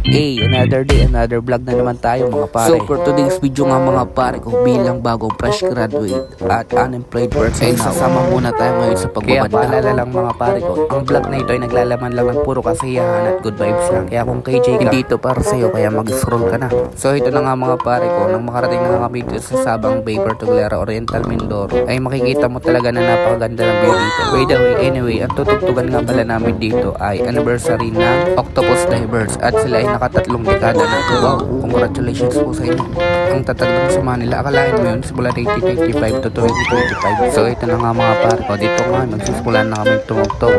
Another day, another vlog na naman tayo mga pare. So for today's video nga mga pare ko, bilang bagong fresh graduate at unemployed person, ay sasama muna tayo ngayon sa pagbabanda. Kaya paalala lang mga pare ko, ang vlog na ito ay naglalaman lang ng puro kasiyahan at good vibes lang. Kaya kung KJ ka, hindi ito para sa'yo, kaya mag-scroll ka na. So ito na nga mga pare ko, nang makarating na nga kami dito sa Sabang Bay, Portugalera, Oriental, Mindoro, ay makikita mo talaga na napakaganda ng view dito. By the way, anyway, ang tutugtugan nga pala namin dito ay anniversary ng Octopus Divers at sila ay nakatatlong dekada na. Wow, congratulations po sa inyo. Ang tatag ng sama nila, akalain mo yun, simula 1985 to 2025. So ito na nga mga pare ko, dito nga nagsisimulan na kami tumugtog.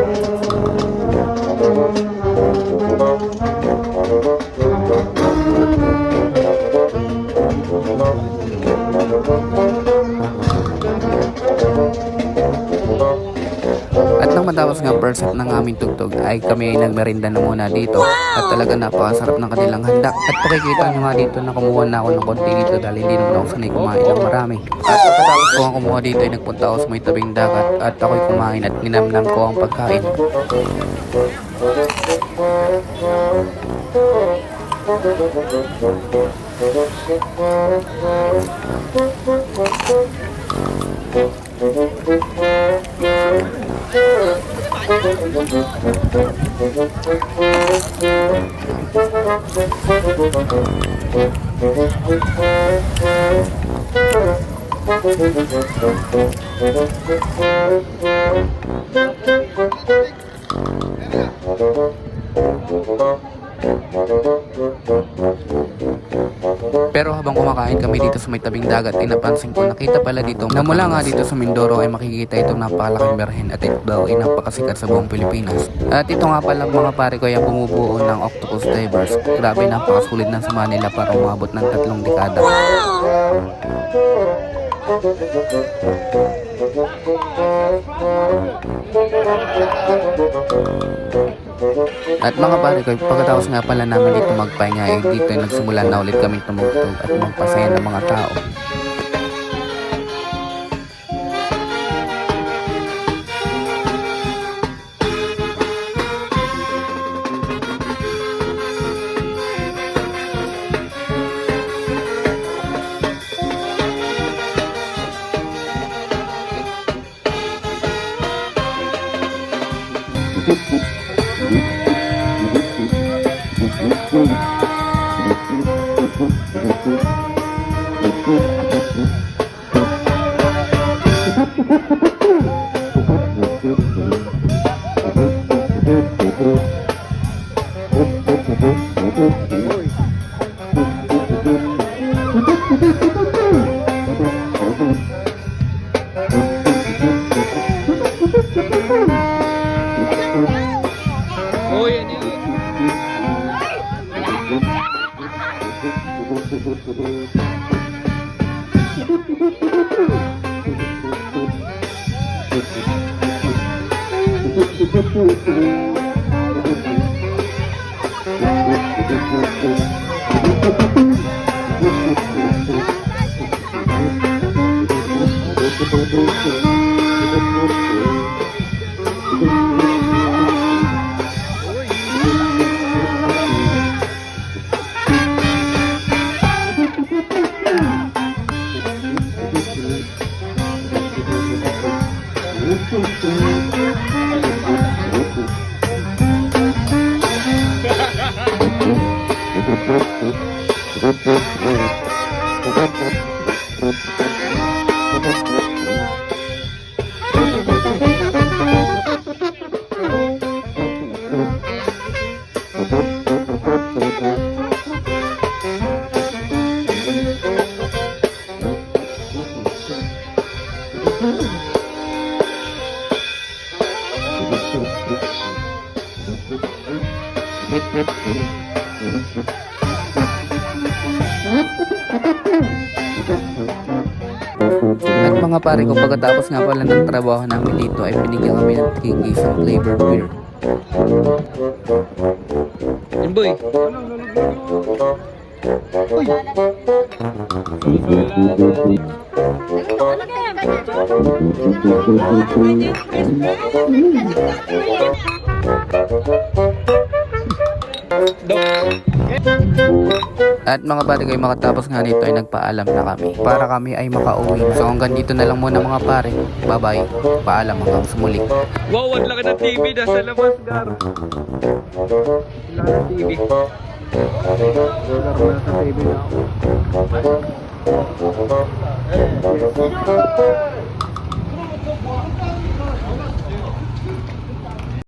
At nang matapos nga first set ng aming tugtog ay kami ay nagmerinda na muna dito. At talaga napakasarap ng kanilang handa. At pakikita nyo nga dito na kumuha na ako ng konti dito dahil hindi naman ako sanay kumain ng marami. At pagkatapos ko ang kumuha dito ay nagpunta ako sa may tabing dagat at ako'y kumain at ninamnam ko ang pagkain. Pero habang kumakain kami dito sa may tabing dagat ay napansin ko nakita pala dito na mula nga dito sa Mindoro ay makikita itong napakalaking berhen at ito daw ay napakasikat sa buong Pilipinas. At ito nga pala mga pare ko ay bumubuo ng Octopus Divers. Grabe, napakasulit ng sama nila para umabot ng 3 dekada. At mga pare ko, pagkatapos nga pala namin dito magpahinga ay dito ay nagsimula na ulit kami tumugtog at magpasaya ng mga tao. At mga pare ko, pagkatapos nga pala ng trabaho namin dito ay binigyan kami ng isang flavor beer. Boy. At mga pare ko, makatapos nga nito ay nagpaalam na kami para kami ay makauwi. So hanggang dito na lang muna mga pare. Bye bye. Paalam hanggang sa muli. Wow, ang laki ng TV nasa labas, Gar. Wala na TV. Gar, nasa TV na ako.